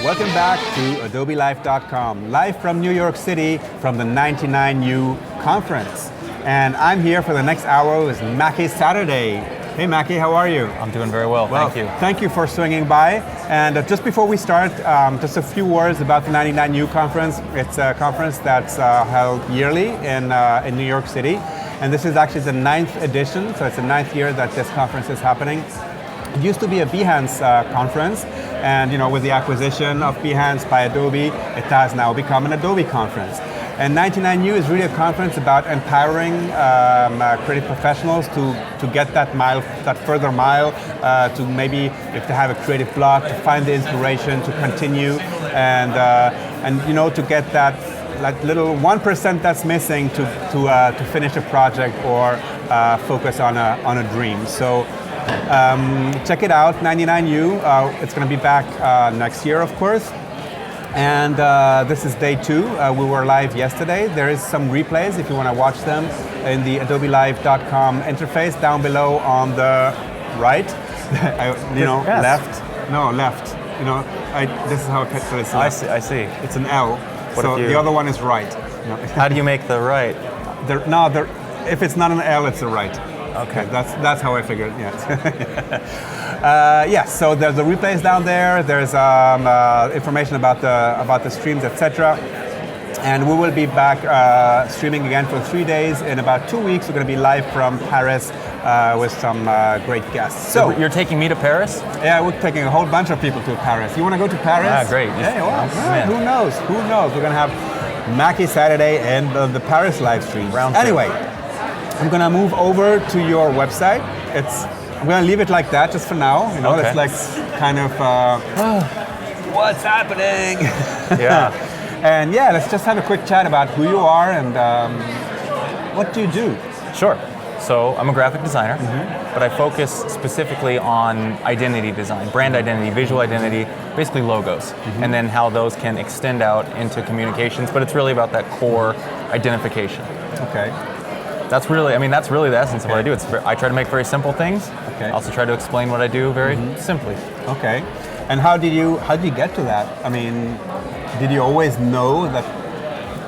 Welcome back to AdobeLive.com, live from New York City from the 99U conference. And I'm here for the next hour with Mackey Saturday. Hey Mackey, how are you? I'm doing very well, thank you. Thank you for swinging by. And just before we start, just a few words about the 99U conference. It's a conference that's held yearly in New York City. And this is actually the 9th edition, so it's the 9th year that this conference is happening. It used to be a Behance conference, and with the acquisition of Behance by Adobe, it has now become an Adobe conference. And 99U is really a conference about empowering creative professionals to get that further mile, to maybe if they have a creative block, to find the inspiration, to continue, and to get that little 1% that's missing to finish a project or focus on a dream. So. Check it out, 99U. It's going to be back next year, of course. And this is day 2. We were live yesterday. There is some replays if you want to watch them in the AdobeLive.com interface down below on the right. Yes. Left. No, left. This is how I picture it. I see. It's an L. So the other one is right. How do you make the right? If it's not an L, it's a right. Okay, that's how I figured. Yes. So there's the replays down there. There's information about the streams, etc. And we will be back streaming again for 3 days. In about 2 weeks, we're going to be live from Paris with some great guests. So you're taking me to Paris? Yeah, we're taking a whole bunch of people to Paris. You want to go to Paris? Ah, great. Yeah, well, who knows? Who knows? We're going to have Mackey Saturday and the Paris live stream. Anyway. I'm going to move over to your website. I'm going to leave it like that just for now. Okay. It's like kind of what's happening. Yeah. And let's just have a quick chat about who you are and what do you do? Sure. So I'm a graphic designer, but I focus specifically on identity design, brand identity, visual identity, basically logos, and then how those can extend out into communications. But it's really about that core identification. Okay. That's really the essence of what I do. I try to make very simple things. Okay. I also try to explain what I do very simply. Okay. And how did you get to that? I mean, did you always know that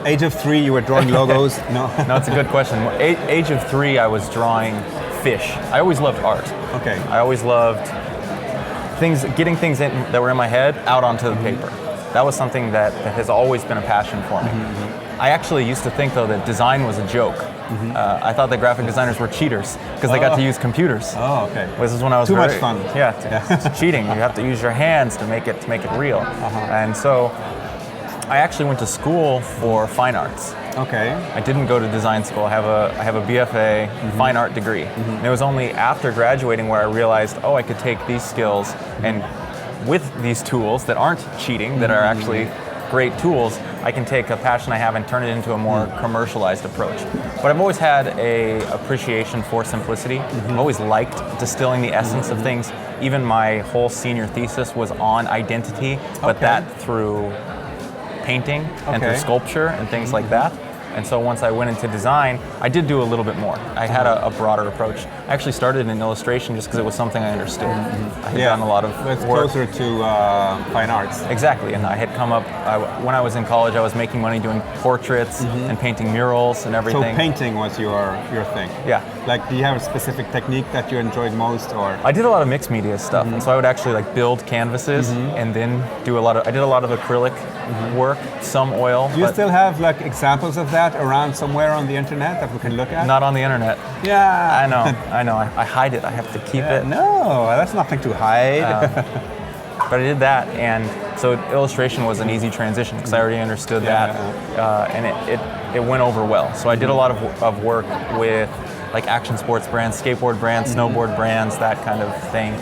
age of 3 you were drawing logos? No. No, it's a good question. Age of 3 I was drawing fish. I always loved art. Okay. I always loved getting things that were in my head out onto the paper. That was something that has always been a passion for me. I actually used to think, though, that design was a joke. I thought that graphic designers were cheaters because they got to use computers. Oh, okay. This is when I was too much fun. Yeah, it's cheating. You have to use your hands to make it real. And so I actually went to school for fine arts. Okay. I didn't go to design school. I have a BFA fine art degree. And it was only after graduating where I realized, I could take these skills and with these tools that aren't cheating, that are actually great tools, I can take a passion I have and turn it into a more commercialized approach. But I've always had an appreciation for simplicity. I've always liked distilling the essence of things. Even my whole senior thesis was on identity, but that through painting and through sculpture and things like that. And so once I went into design, I did do a little bit more. I had a broader approach. I actually started in illustration just because it was something I understood. I had done a lot of it's work. closer to fine arts. Exactly, and I had come up, when I was in college, I was making money doing portraits and painting murals and everything. So painting was your thing? Yeah. Like, do you have a specific technique that you enjoyed most, or? I did a lot of mixed media stuff, and so I would actually build canvases and then I did a lot of acrylic work, some oil. Do you still have examples of that around somewhere on the internet that we can look at? Not on the internet. Yeah. I know. I hide it. I have to keep it. No, that's nothing to hide. But I did that, and so illustration was an easy transition because I already understood that, and it went over well. So I did a lot of work with action sports brands, skateboard brands, snowboard brands, that kind of thing.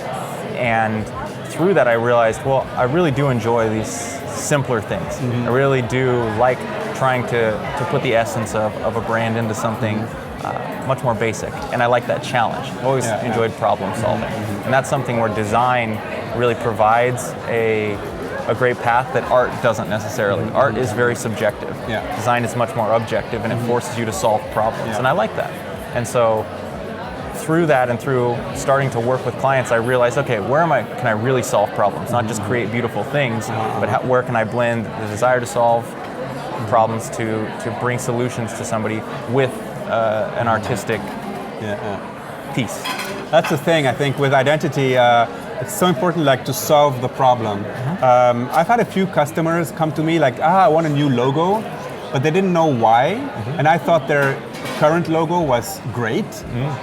And through that I realized, I really do enjoy these simpler things. I really do like trying to put the essence of a brand into something much more basic, and I like that challenge. I've always enjoyed problem solving, and that's something where design really provides a great path that art doesn't necessarily. Art is very subjective. Design is much more objective, and it forces you to solve problems, and I like that. And so through that and through starting to work with clients, I realized, okay, can I really solve problems? Not just create beautiful things, but where can I blend the desire to solve problems to bring solutions to somebody with an artistic piece. That's the thing, I think, with identity. It's so important, like, to solve the problem. I've had a few customers come to me like, I want a new logo, but they didn't know why, and I thought their current logo was great,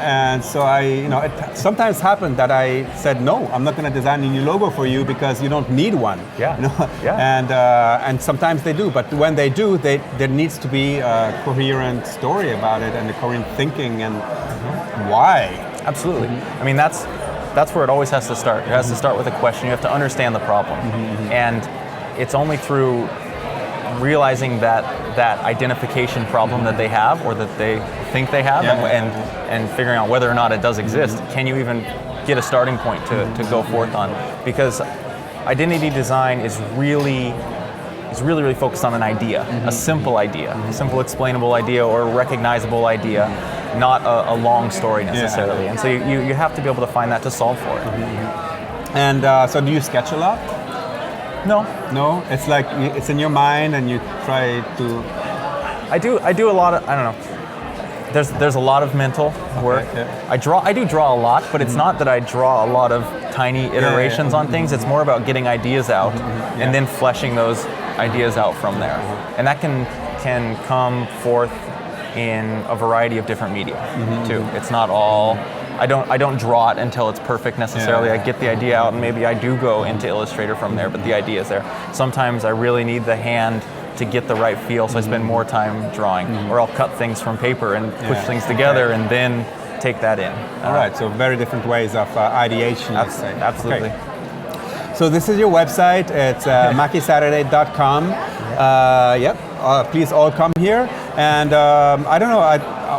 and so it sometimes happened that I said, no, I'm not going to design a new logo for you because you don't need one. And sometimes they do, but when they do, there needs to be a coherent story about it and a coherent thinking and why. Absolutely. I mean, that's where it always has to start. It has to start with a question. You have to understand the problem, and it's only through realizing that identification problem that they have or that they think they have, and figuring out whether or not it does exist. Can you even get a starting point to go forth on? Because identity design is really focused on an idea, a simple idea, a simple explainable idea or recognizable idea, not a long story necessarily. And so you have to be able to find that to solve for it. And so do you sketch a lot? No, it's like it's in your mind and you try to. I do a lot of, I don't know. There's a lot of mental work. I do draw a lot, but it's not that I draw a lot of tiny iterations on things. It's more about getting ideas out and then fleshing those ideas out from there. And that can come forth in a variety of different media too. It's not all. I don't draw it until it's perfect necessarily. I get the idea out and maybe I do go into Illustrator from there, but the idea is there. Sometimes I really need the hand to get the right feel, so I spend more time drawing, or I'll cut things from paper and push things together and then take that in. All right, so very different ways of ideation, let's say. Absolutely. Okay. So this is your website. It's MackeySaturday.com. Please all come here. And I don't know,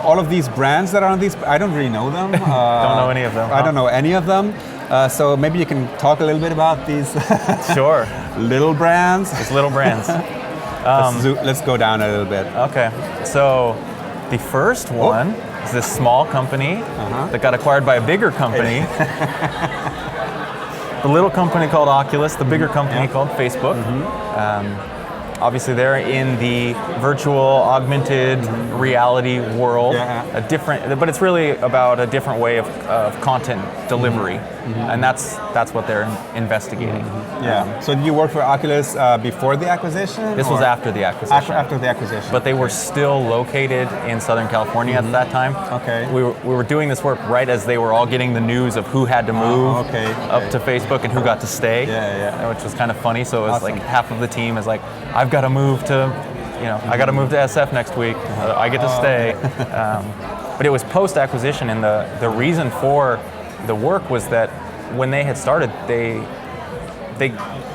all of these brands that are on these, I don't really know them. Don't know any of them. I don't know any of them. So maybe you can talk a little bit about these sure. little brands. It's little brands. Let's go down a little bit. Okay, so the first one is this small company that got acquired by a bigger company. The little company called Oculus, the bigger company called Facebook. Obviously, they're in the virtual, augmented reality world, but it's really about a different way of content delivery, and that's what they're investigating. So did you work for Oculus before the acquisition? This was after the acquisition. After the acquisition. But they were still located in Southern California at that time. Okay. We were doing this work right as they were all getting the news of who had to move up to Facebook and who got to stay. Which was kind of funny. So it was like half of the team is like, I've got to move to, I got to move to SF next week. I get to stay. But it was post-acquisition, and the reason for the work was that when they had started, they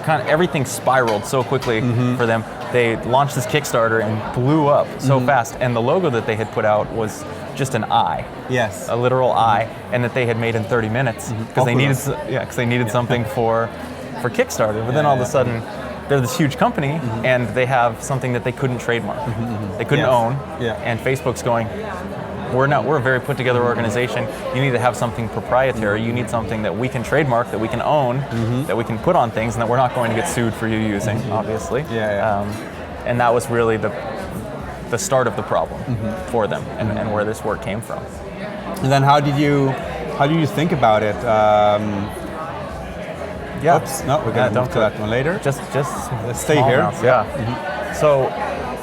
kind of everything spiraled so quickly for them. They launched this Kickstarter and blew up so fast, and the logo that they had put out was just an eye, a literal eye, and that they had made in 30 minutes because they needed something for Kickstarter. But then all of a sudden, they're this huge company, and they have something that they couldn't trademark, they couldn't own, and Facebook's going, we're a very put together organization. You need to have something proprietary. You need something that we can trademark, that we can own, that we can put on things, and that we're not going to get sued for you using, obviously. And that was really the start of the problem for them, and where this work came from. And then how did you think about it? Oops, no, we're going to move to that one later. Just let's stay here. Mouse, So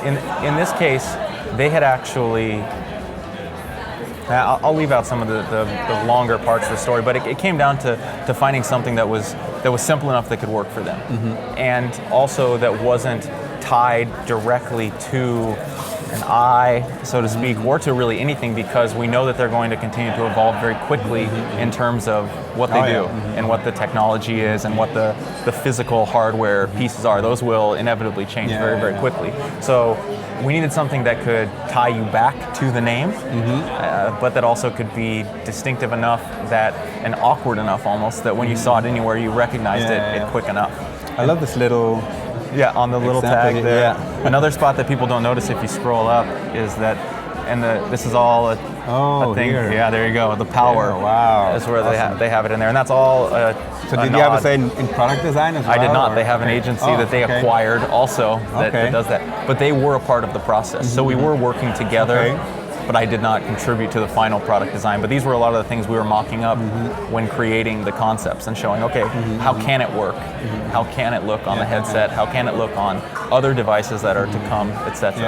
in this case, they had actually. I'll leave out some of the longer parts of the story, but it came down to finding something that was simple enough that could work for them, and also that wasn't tied directly to an eye, so to speak, or to really anything, because we know that they're going to continue to evolve very quickly in terms of what they do and what the technology is and what the physical hardware pieces are. Those will inevitably change very quickly. So we needed something that could tie you back to the name, but that also could be distinctive enough and awkward enough almost that when you saw it anywhere, you recognized it quick enough. I love this little... on the little tag there. Another spot that people don't notice if you scroll up is that and this is all a thing. Here. Yeah, there you go. The power. Yeah, wow. That's where Awesome. they have it in there, and that's all. So did you have a say in product design as well? I did not. Or? They have an agency that they acquired also that does that. But they were a part of the process. So we were working together, but I did not contribute to the final product design. But these were a lot of the things we were mocking up when creating the concepts and showing, okay, how can it work? How can it look on the headset? How can it look on other devices that are to come, etc.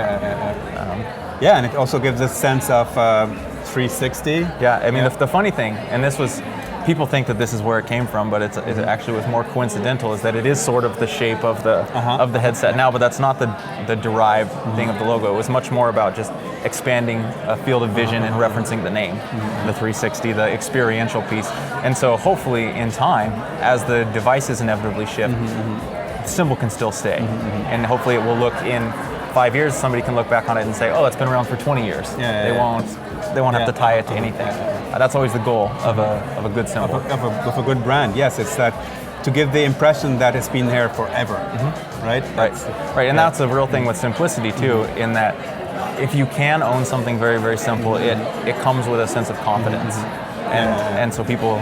Yeah, and it also gives a sense of 360. Yeah, I mean, the funny thing, and this was, people think that this is where it came from, but it actually was more coincidental, is that it is sort of the shape of the headset now, but that's not the derived thing of the logo. It was much more about just expanding a field of vision and referencing the name, the 360, the experiential piece. And so hopefully in time, as the devices inevitably shift, the symbol can still stay. And hopefully it will look in 5 years, somebody can look back on it and say, oh, that's been around for 20 years. They won't have to tie it to anything. That's always the goal of a good symbol. Of a good brand, yes. It's that to give the impression that it's been here forever, right? Right, and that's a real thing with simplicity too, in that if you can own something very, very simple, it comes with a sense of confidence. And so people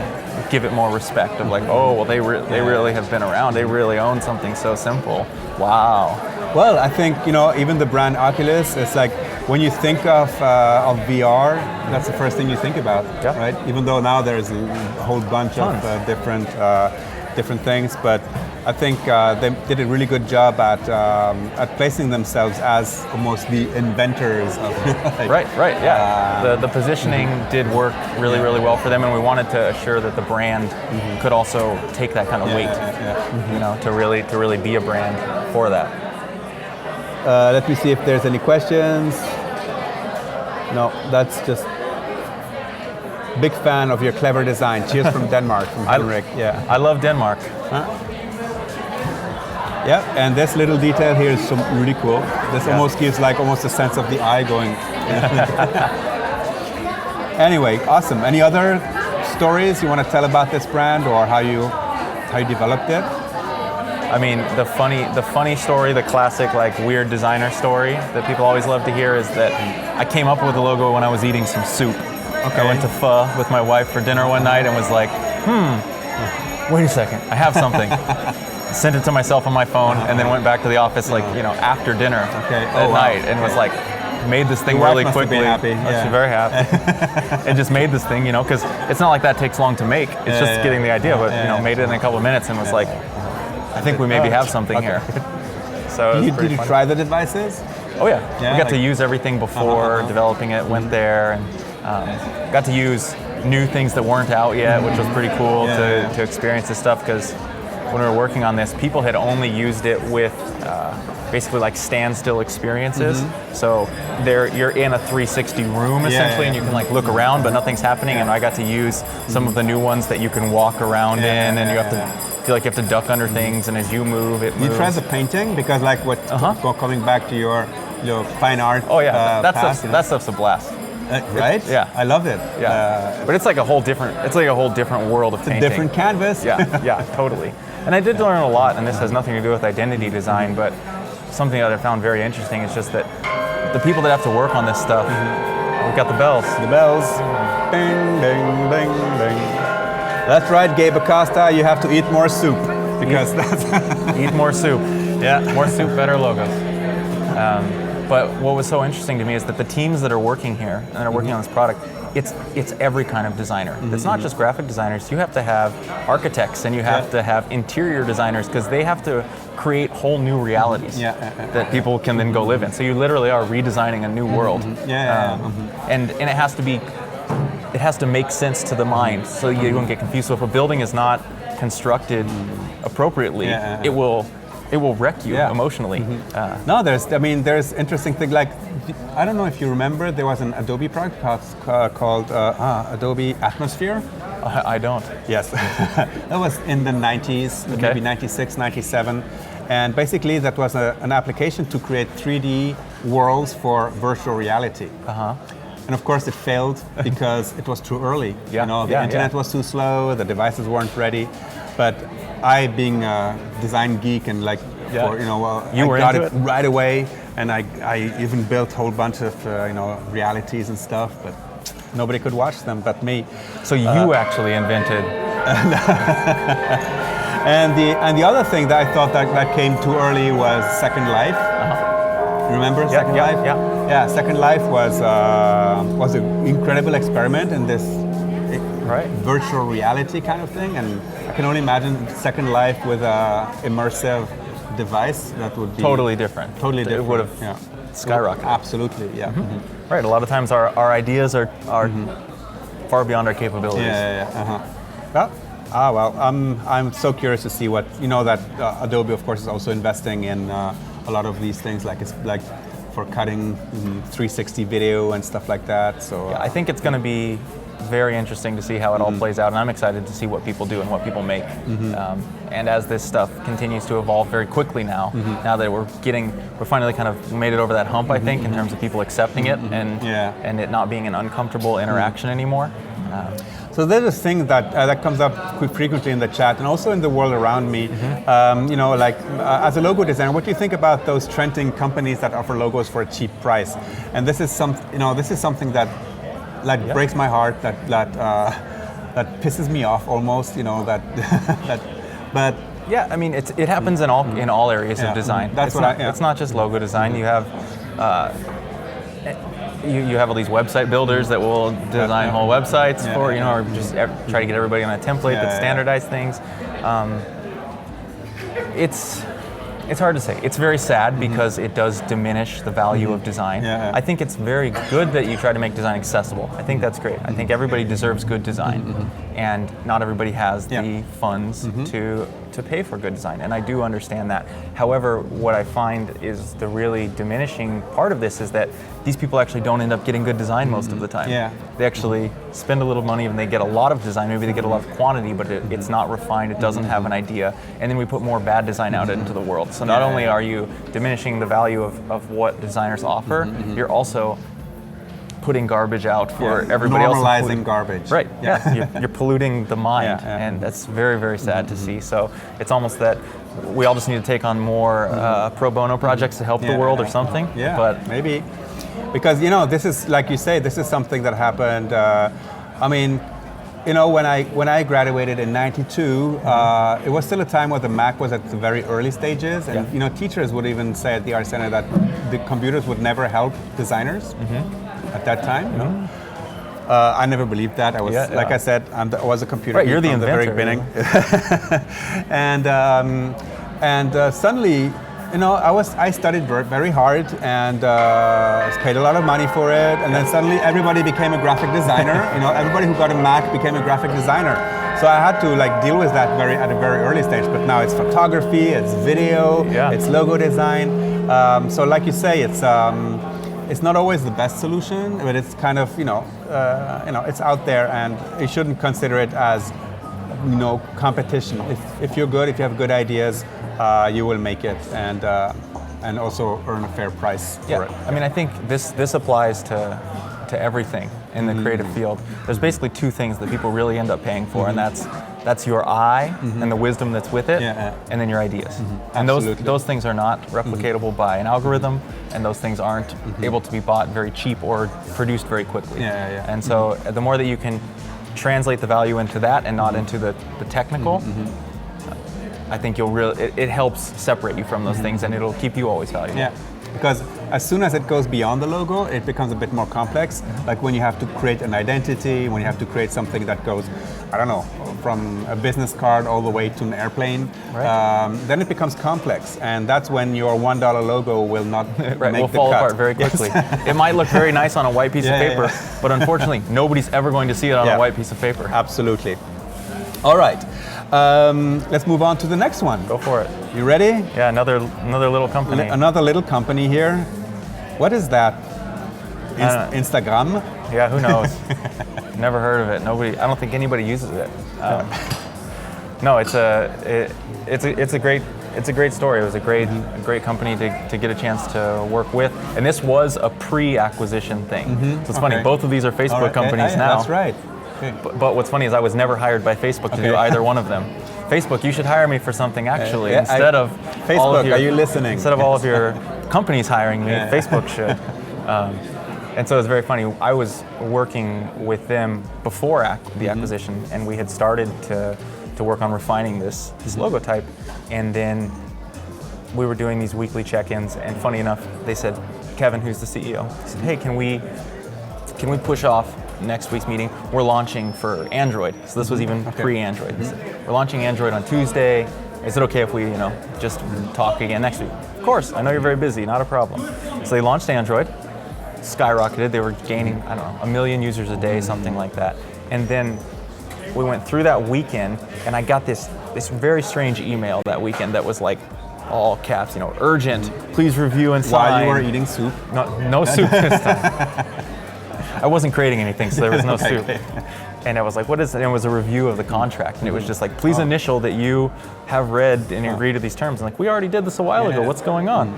give it more respect of like, oh, well, they really have been around. They really own something so simple. Wow. Well, I think, even the brand Oculus, it's like when you think of VR, that's the first thing you think about, right? Even though now there's a whole bunch of different things, but I think they did a really good job at placing themselves as almost the inventors of Right, yeah. The positioning did work really, really well for them, and we wanted to assure that the brand could also take that kind of weight, to really be a brand for that. Let me see if there's any questions. No, that's just big fan of your clever design. Cheers from Denmark, from Henrik. I love Denmark. Yeah, and this little detail here is really cool. This almost gives almost a sense of the eye going. Anyway, awesome. Any other stories you want to tell about this brand or how you developed it? I mean, the funny story, the classic weird designer story that people always love to hear is that I came up with the logo when I was eating some soup. I went to Pho with my wife for dinner one night and was like, wait a second, I have something. Sent it to myself on my phone and then went back to the office after dinner at night and was like, made this thing really quickly. She's very happy. And just made this thing, because it's not like that takes long to make. It's just getting the idea, but made it in a couple of minutes and was like, I think we maybe have something here. So did you try the devices? Oh yeah. We got to use everything before developing it. Went there and got to use new things that weren't out yet, which was pretty cool to experience this stuff, because when we were working on this, people had only used it with basically standstill experiences. So you're in a 360 room essentially, and you can look around, but nothing's happening. And I got to use some of the new ones that you can walk around in, and you have to feel like you have to duck under things, and as you move, it moves. You try the painting because coming back to your fine art. Oh yeah, that stuff's a blast. Right? Yeah, I love it. Yeah, but it's like a whole different world of painting. A different canvas. Yeah, totally. And I did learn a lot, and this has nothing to do with identity design, but something that I found very interesting is just that the people that have to work on this stuff, we've got the bells. The bells. Bing, bing, bing, bing. That's right, Gabe Acosta, you have to eat more soup, because eat more soup. Yeah, more soup, better logos. But what was so interesting to me is that the teams that are working here and are working on this product, it's every kind of designer. It's not just graphic designers. You have to have architects and you have to have interior designers, because they have to create whole new realities that people can then go live in. So you literally are redesigning a new world. And it has to make sense to the mind, so you don't get confused. So if a building is not constructed appropriately, it will wreck you emotionally. No, there's interesting thing, I don't know if you remember, there was an Adobe product called Adobe Atmosphere. I don't. Yes, that was in the 90s, maybe 96, 97. And basically that was an application to create 3D worlds for virtual reality. And of course it failed because it was too early. The internet was too slow, the devices weren't ready. But I, being a design geek and Yeah. For, You I were got into it it? right away, and I even built a whole bunch of realities and stuff, but nobody could watch them but me. So you actually invented. And the other thing that I thought that came too early was Second Life. Remember Second Life? Yeah. Second Life was an incredible experiment in this virtual reality kind of thing, and I can only imagine Second Life with a immersive device that would be Totally different. Totally different. It would have skyrocketed. Absolutely, yeah. Right. A lot of times our ideas are far beyond our capabilities. Well, I'm so curious to see what that Adobe, of course, is also investing in a lot of these things, like it's like for cutting 360 video and stuff like that. So I think it's going to be very interesting to see how it all plays out, and I'm excited to see what people do and what people make. And as this stuff continues to evolve very quickly now, now that we're finally kind of made it over that hump, I think, in terms of people accepting it and it not being an uncomfortable interaction anymore. So there's a thing that comes up frequently in the chat and also in the world around me. As a logo designer, what do you think about those trending companies that offer logos for a cheap price? And this is something that breaks my heart. That pisses me off almost. But yeah, I mean it happens in all areas of design. It's not just logo design. You have. You have all these website builders that will design whole websites for, or just try to get everybody on a template that standardize things. It's hard to say. It's very sad because it does diminish the value of design. I think it's very good that you try to make design accessible. I think that's great. I think everybody deserves good design, and not everybody has the funds to pay for good design, and I do understand that. However, what I find is the really diminishing part of this is that these people actually don't end up getting good design most of the time. They actually spend a little money and they get a lot of design, maybe they get a lot of quantity, but it's not refined, it doesn't have an idea, and then we put more bad design out into the world. So not only are you diminishing the value of what designers offer, you're also putting garbage out for everybody else. Normalizing garbage. Right, you're polluting the mind, and that's very, very sad to see. So it's almost that we all just need to take on more pro bono projects to help the world or something. But maybe. Because, this is, like you say, this is something that happened, when I graduated in '92, it was still a time where the Mac was at the very early stages, and teachers would even say at the Art Center that the computers would never help designers at that time. I never believed that. I was, like I said, I was a computer geek you're the from the very inventor, beginning, and suddenly. I studied very hard and paid a lot of money for it, and then suddenly everybody became a graphic designer. Everybody who got a Mac became a graphic designer. So I had to deal with that at a very early stage. But now it's photography, it's video, it's logo design. So like you say, it's not always the best solution, but it's kind of it's out there, and you shouldn't consider it as competition. If you're good, if you have good ideas, you will make it and also earn a fair price for it. I mean, I think this applies to everything in the creative field. There's basically two things that people really end up paying for, and that's your eye and the wisdom that's with it, and then your ideas. And those things are not replicatable by an algorithm, and those things aren't able to be bought very cheap or produced very quickly. And so the more that you can translate the value into that and not into the technical, I think it helps separate you from those things, and it'll keep you always valuable. Yeah, because as soon as it goes beyond the logo, it becomes a bit more complex. Like when you have to create an identity, when you have to create something that goes, I don't know, from a business card all the way to an airplane, then it becomes complex, and that's when your $1 logo will not make will the fall cut. apart very quickly. It might look very nice on a white piece of paper, but unfortunately, nobody's ever going to see it on a white piece of paper. Absolutely. All right. Let's move on to the next one. Go for it. You ready? Yeah, another little company. Another little company here. What is that? Instagram? Yeah, who knows? Never heard of it. I don't think anybody uses it. No, it's a great story. It was a great company to get a chance to work with, and this was a pre-acquisition thing. So it's funny. Both of these are Facebook companies now. That's right. Okay. But what's funny is I was never hired by Facebook to do either one of them. Facebook, you should hire me for something actually Yeah, instead of Facebook, all of your, are you listening? Instead of all of your companies hiring me, Yeah. Facebook should. And so it's very funny. I was working with them before the acquisition, and we had started to work on refining this logo type, and then we were doing these weekly check-ins. And funny enough, they said, Kevin, who's the CEO, said, hey, can we push off next week's meeting? We're launching for Android. So this was even pre-Android. We're launching Android on Tuesday. Is it okay if we, just talk again next week? Of course, I know you're very busy, not a problem. So they launched Android, skyrocketed. They were gaining, 1 million users a day, something like that. And then we went through that weekend, and I got this very strange email that weekend that was like all caps, urgent, please review and sign. While you were eating soup? No soup this time. I wasn't creating anything, so there was no soup. And I was like, what is it? And it was a review of the contract, and it was just like, please initial that you have read and agree to these terms. And like, we already did this a while ago, what's going on?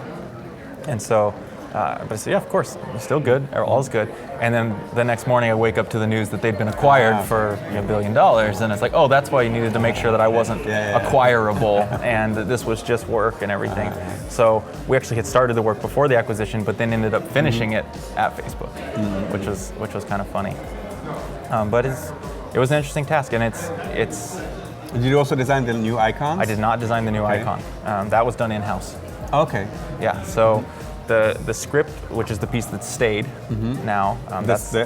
And so, but I said, yeah, of course, it's still good, all's good. And then the next morning I wake up to the news that they'd been acquired for $1 billion, and it's like, oh, that's why you needed to make sure that I wasn't acquirable and that this was just work and everything. So we actually had started the work before the acquisition, but then ended up finishing it at Facebook, which was kind of funny. But it was an interesting task, and it's. Did you also design the new icons? I did not design the new icon. That was done in-house. Okay. Yeah. So the script, which is the piece that stayed now.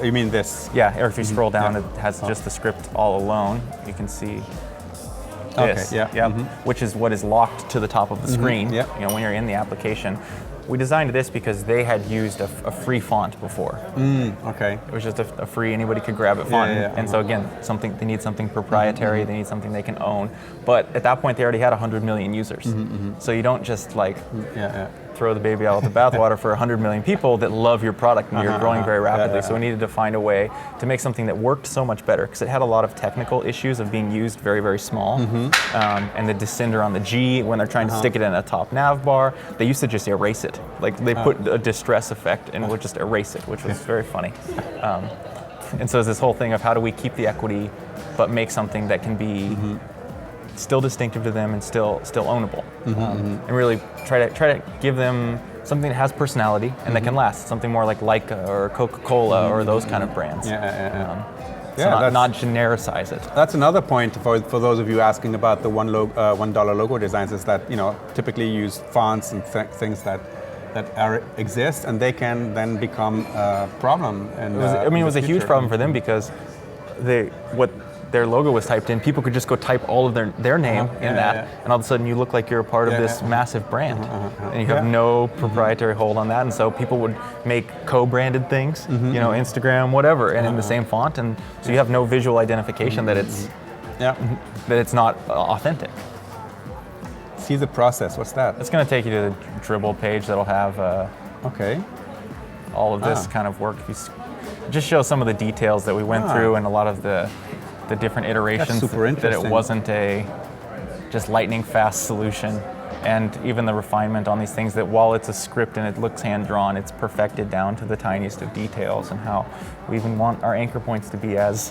You mean this? Yeah. Or if you scroll down, it has just the script all alone. You can see this. Okay. Yeah. Which is what is locked to the top of the screen. Yeah. When you're in the application. We designed this because they had used a free font before. Okay. It was just a free, anybody could grab it font. And so again, they need something proprietary, they need something they can own. But at that point, they already had 100 million users. So you don't just throw the baby out with the bathwater for 100 million people that love your product, and you're growing very rapidly. So we needed to find a way to make something that worked so much better, because it had a lot of technical issues of being used very, very small. And the descender on the G, when they're trying to stick it in a top nav bar, they used to just erase it. Like they put a distress effect and would just erase it, which was very funny. And so it's this whole thing of how do we keep the equity, but make something that can be still distinctive to them and still ownable, and really try to give them something that has personality and that can last. Something more like Leica or Coca-Cola or those kind of brands. So not genericize it. That's another point for those of you asking about the $1 logo designs, is that typically use fonts and things that exist, and they can then become a problem. And it was a huge problem for them, because their logo was typed in, people could just go type all of their name in that, and all of a sudden you look like you're a part of this massive brand, and you have no proprietary hold on that. And so people would make co-branded things, Instagram, whatever, and in the same font, and so you have no visual identification that it's not authentic. See the process. What's that? It's going to take you to the Dribble page that'll have all of this kind of work. Just show some of the details that we went through, and a lot of the different iterations, that it wasn't a just lightning fast solution, and even the refinement on these things, that while it's a script and it looks hand-drawn, it's perfected down to the tiniest of details, and how we even want our anchor points to be as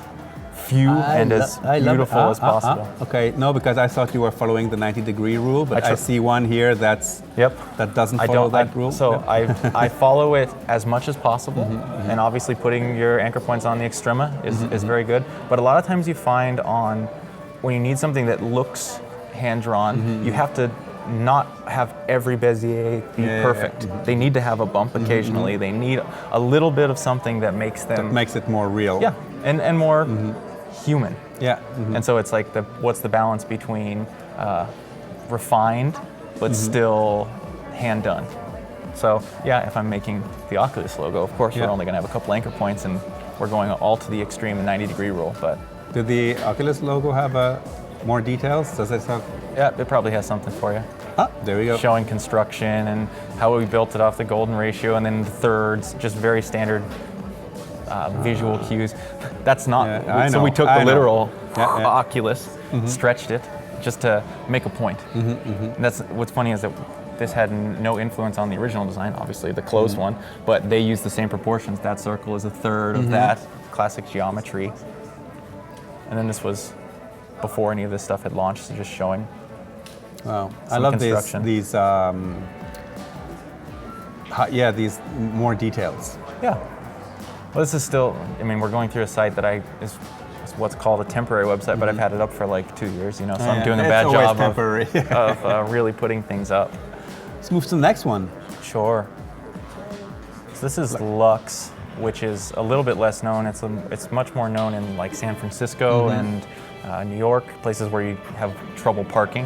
few and as beautiful as possible. Okay, no, because I thought you were following the 90-degree rule, but I see one here that doesn't follow that rule. So I follow it as much as possible, and obviously putting your anchor points on the extrema is very good. But a lot of times you find when you need something that looks hand-drawn, you have to not have every Bezier be perfect. They need to have a bump occasionally. They need a little bit of something that makes it more real. Yeah, and more human. Yeah. And so it's like what's the balance between refined but still hand done. So if I'm making the Oculus logo, of course we're only going to have a couple anchor points, and we're going all to the extreme and 90-degree rule. But did the Oculus logo have more details? Does it have? Yeah, it probably has something for you. There we go. Showing construction and how we built it off the golden ratio, and then the thirds, just very standard visual cues. That's not. So we took the literal Oculus, stretched it just to make a point. And that's what's funny, is that this had no influence on the original design, obviously the closed one, but they used the same proportions. That circle is a third of that classic geometry, and then this was before any of this stuff had launched, so just showing. Wow, I some love construction. these more details. Yeah. Well, this is still, I mean, we're going through a site that is what's called a temporary website, but I've had it up for like 2 years, so I'm doing a bad job of really putting things up. Let's move to the next one. Sure. So this is Luxe, which is a little bit less known. It's much more known in like San Francisco and New York, places where you have trouble parking,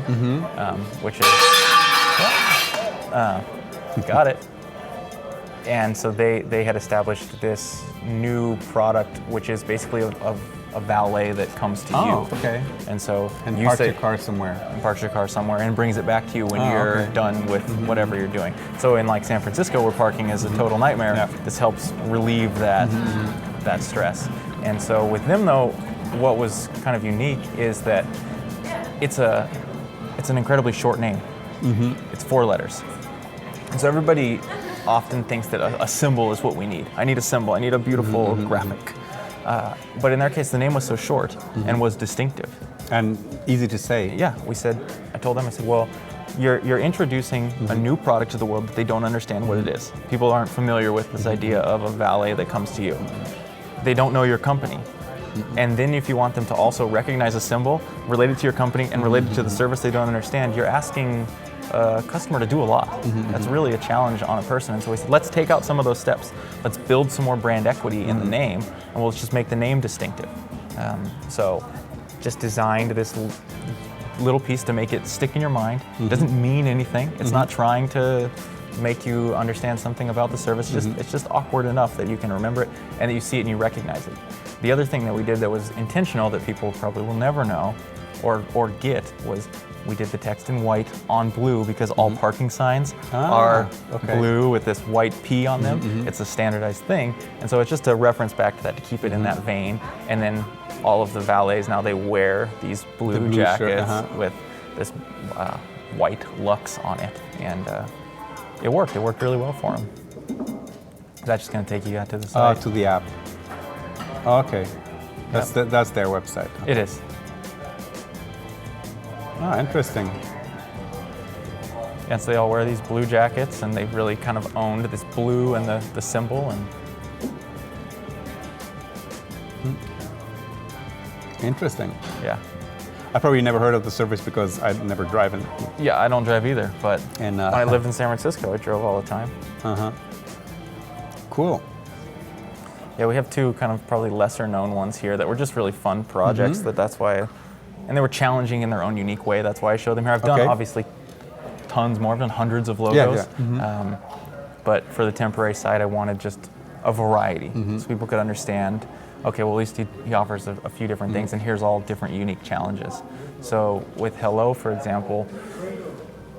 which is, got it. And so they had established this new product, which is basically a valet that comes to you. Okay. And so And you park say, your car somewhere. parks your car somewhere and brings it back to you when you're done with whatever you're doing. So in like San Francisco, where parking is a total nightmare, this helps relieve that stress. And so with them though, what was kind of unique is that it's an incredibly short name. It's 4 letters. And so everybody often thinks that a symbol is what we need. I need a symbol, I need a beautiful graphic. But in their case, the name was so short and was distinctive. And easy to say. Yeah, I told them, well, you're introducing a new product to the world that they don't understand what it is. People aren't familiar with this idea of a valet that comes to you. They don't know your company. And then if you want them to also recognize a symbol related to your company and related to the service they don't understand, you're asking a customer to do a lot. That's really a challenge on a person. And so we said, let's take out some of those steps. Let's build some more brand equity in the name, and we'll just make the name distinctive. So just designed this little piece to make it stick in your mind. It doesn't mean anything. It's not trying to make you understand something about the service. It's just awkward enough that you can remember it and that you see it and you recognize it. The other thing that we did that was intentional that people probably will never know or get was we did the text in white on blue because all parking signs are blue with this white P on them. It's a standardized thing. And so it's just a reference back to that to keep it in that vein. And then all of the valets now, they wear these blue jackets with this white Luxe on it. And it worked. It worked really well for them. That's just going to take you out to the site. To the app. Okay. That's their website. It is. Oh, interesting. And so they all wear these blue jackets, and they've really kind of owned this blue and the symbol. And Interesting. yeah. I probably never heard of the service because I never drive in. Yeah, I don't drive either, but And, when I lived in San Francisco, I drove all the time. Cool. Yeah, we have 2 kind of probably lesser known ones here that were just really fun projects that's why, and they were challenging in their own unique way. That's why I showed them here. I've done obviously tons more. I've done hundreds of logos. But for the temporary site, I wanted just a variety so people could understand, okay, well, at least he offers a few different things, and here's all different unique challenges. So with Hello, for example,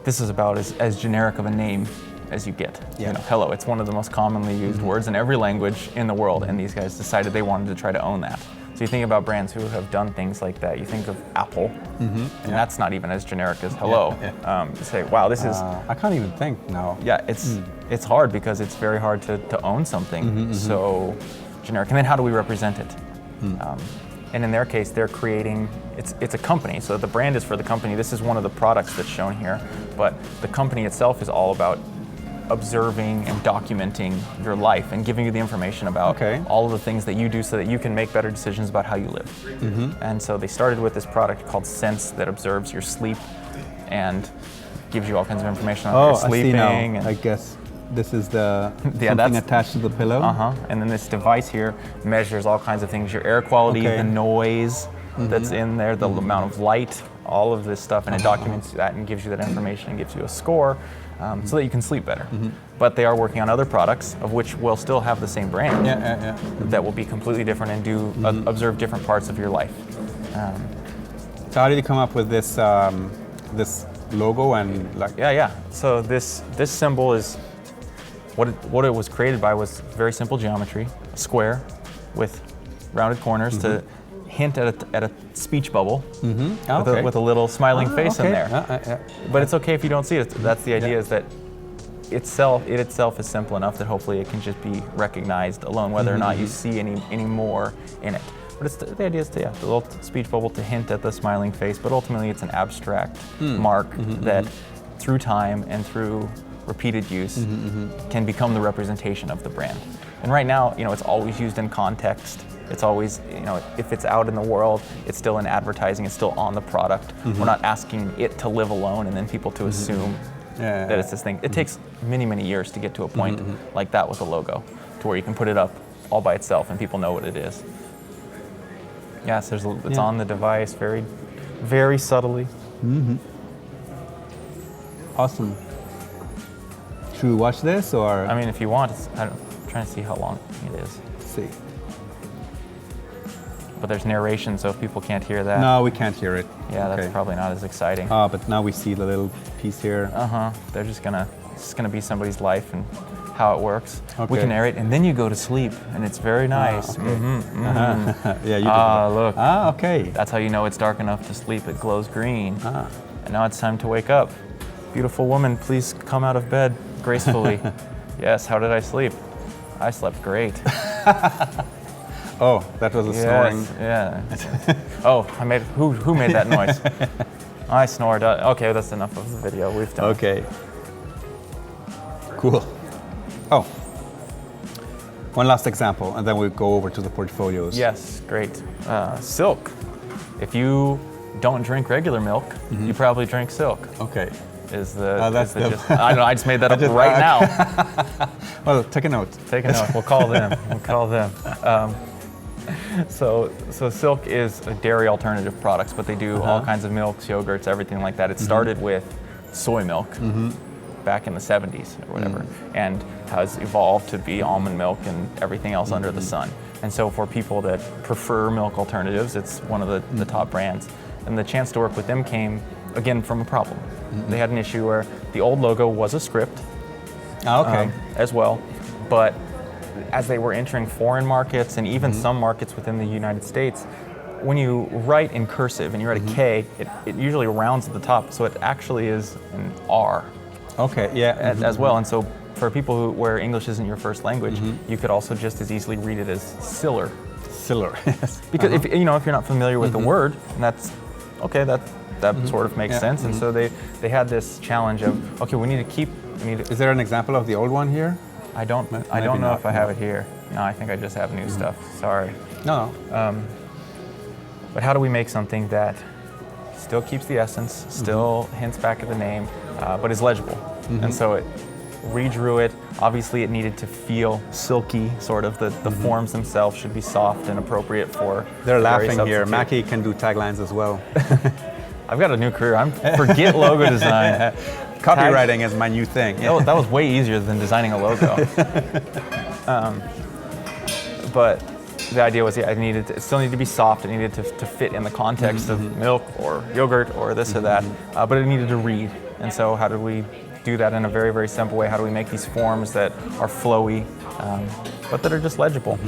this is about as generic of a name as you get. You know, hello, it's one of the most commonly used words in every language in the world, and these guys decided they wanted to try to own that. So you think about brands who have done things like that. You think of Apple, and that's not even as generic as hello. You say, wow, this is... I can't even think now. Yeah, it's hard because it's very hard to own something so generic. And then how do we represent it? And in their case, they're creating, it's a company, so the brand is for the company. This is one of the products that's shown here, but the company itself is all about observing and documenting your life and giving you the information about all of the things that you do so that you can make better decisions about how you live. And so they started with this product called Sense that observes your sleep and gives you all kinds of information on your sleeping. I see now. I guess this is the something attached to the pillow. And then this device here measures all kinds of things, your air quality, the noise that's in there, the amount of light, all of this stuff, and it documents that and gives you that information and gives you a score so that you can sleep better. But they are working on other products, of which will still have the same brand, that will be completely different and do observe different parts of your life. So how did you come up with this this logo and like? So this symbol is what it was created by was very simple geometry, a square with rounded corners to hint at a speech bubble with a little smiling face in there. But it's okay if you don't see it. That's the idea, is that it itself is simple enough that hopefully it can just be recognized alone, whether or not you see any more in it. But it's the idea is to, the little speech bubble to hint at the smiling face, but ultimately it's an abstract mark that through time and through repeated use can become the representation of the brand. And right now, it's always used in context. It's always, if it's out in the world, it's still in advertising, it's still on the product. We're not asking it to live alone and then people to assume that it's this thing. It takes many, many years to get to a point like that with a logo, to where you can put it up all by itself and people know what it is. Yes, it's on the device very, very subtly. Awesome. Should we watch this or? I mean, if you want, I'm trying to see how long it is. Let's see. But there's narration, so if people can't hear that. No, we can't hear it. Yeah, that's probably not as exciting. But now we see the little piece here. They're it's just gonna be somebody's life and how it works. Okay. We can narrate, and then you go to sleep, and it's very nice. Yeah, you do. Look. Okay. That's how you know it's dark enough to sleep. It glows green. And now it's time to wake up. Beautiful woman, please come out of bed gracefully. Yes, how did I sleep? I slept great. Oh, that was a snoring. Yeah. Oh, who made that noise? I snored. Okay, that's enough of the video. We've done. Okay. Cool. Oh, one last example, and then we'll go over to the portfolios. Yes, great. Silk. If you don't drink regular milk, you probably drink silk. Okay. I don't know, I just made that up right now. Well, take a note. Take a note. We'll call them. So Silk is a dairy alternative products, but they do all kinds of milks, yogurts, everything like that. It started with soy milk back in the 70s or whatever, and has evolved to be almond milk and everything else under the sun. And so for people that prefer milk alternatives, it's one of the top brands. And the chance to work with them came, again, from a problem. They had an issue where the old logo was a script as well, but as they were entering foreign markets and even some markets within the United States, when you write in cursive and you write a K, it usually rounds at the top, so it actually is an R. Okay, yeah. As well, and so for people where English isn't your first language, you could also just as easily read it as Siller. Siller, yes. Because if you're not familiar with the word, and that's okay, that sort of makes sense. And so they had this challenge of, okay, we need to keep. Is there an example of the old one here? I don't know if I have it here. No, I think I just have new stuff. Sorry. No. But how do we make something that still keeps the essence, still hints back at the name, but is legible? And so it redrew it. Obviously, it needed to feel silky. Sort of the forms themselves should be soft and appropriate for. They're laughing here. Mackey can do taglines as well. I've got a new career. Forget logo design. Copywriting is my new thing. That was way easier than designing a logo. But the idea was, it still needed to be soft. It needed to fit in the context of milk or yogurt or this or that. But it needed to read. And so how did we do that in a very, very simple way? How do we make these forms that are flowy, but that are just legible?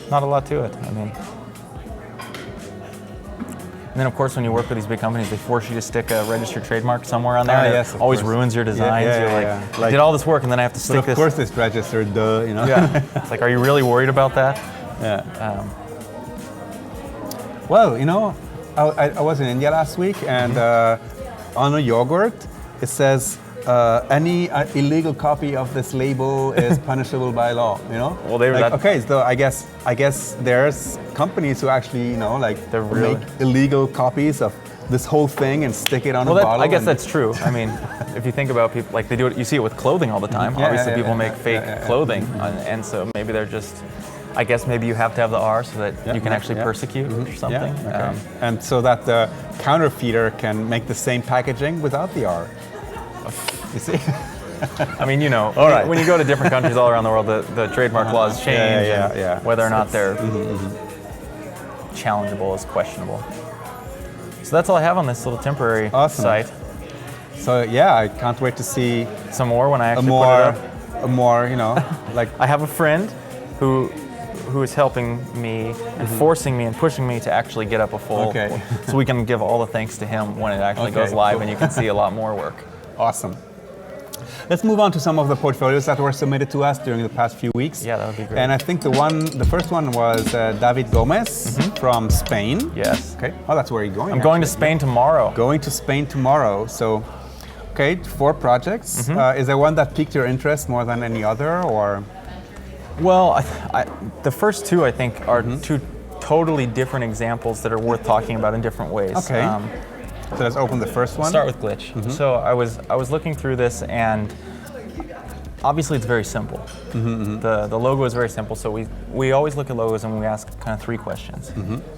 Not a lot to it. And then, of course, when you work with these big companies, they force you to stick a registered trademark somewhere on there. Yes, it always ruins your designs. You're like, I did all this work, and then I have to stick this. Of course, it's registered, Yeah. It's like, are you really worried about that? Yeah. Well, I was in India last week, and on a yogurt, it says, any illegal copy of this label is punishable by law. Well, okay, so I guess there's companies who actually make illegal copies of this whole thing and stick it on a bottle. I guess that's true. If you think about people, like they do it, you see it with clothing all the time. Obviously, people make fake clothing, and so maybe they're just. I guess maybe you have to have the R so that you can actually persecute or something. Yeah, okay. And so that the counterfeiter can make the same packaging without the R. You see? All right. When you go to different countries all around the world, the trademark laws change. Whether or not they're challengeable is questionable. So that's all I have on this little temporary site. So yeah, I can't wait to see some more when I actually put it up. I have a friend who is helping me and forcing me and pushing me to actually get up a full, so we can give all the thanks to him when it actually goes live, and you can see a lot more work. Awesome. let's move on to some of the portfolios that were submitted to us during the past few weeks. Yeah, that would be great. And I think the first one was David Gomez from Spain. Yes. Okay. Oh, that's where you're going. I'm going to Spain tomorrow. Going to Spain tomorrow. So, okay, 4 projects. Is there one that piqued your interest more than any other, or? Well, the first 2 I think are 2 totally different examples that are worth talking about in different ways. Okay. So let's open the first one. Start with glitch. So I was looking through this, and obviously it's very simple. The logo is very simple. So we always look at logos and we ask kind of 3 questions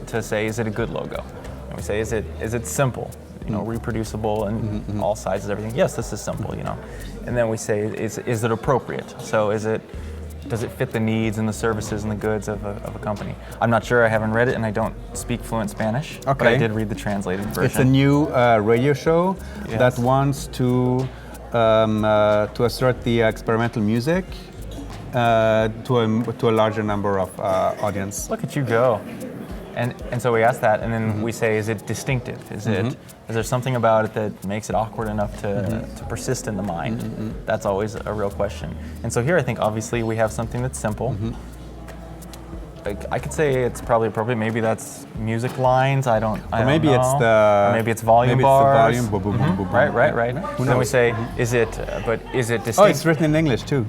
to say, is it a good logo? And we say, is it simple? You know, reproducible and all sizes, everything. Yes, this is simple. You know, and then we say, is it appropriate? So does it fit the needs and the services and the goods of a company? I'm not sure, I haven't read it, and I don't speak fluent Spanish, but I did read the translated version. It's a new radio show that wants to assert the experimental music to a larger number of audience. Look at you go. And so we ask that, and then we say, is it distinctive? Is there something about it that makes it awkward enough to persist in the mind? That's always a real question. And so here I think obviously we have something that's simple. I could say it's probably appropriate. Maybe that's music lines. I don't know. Or maybe it's volume bars. Maybe it's the volume. Boom, boom, boom, boom, boom. Right. Then we say, is it distinct? Oh, it's written in English too.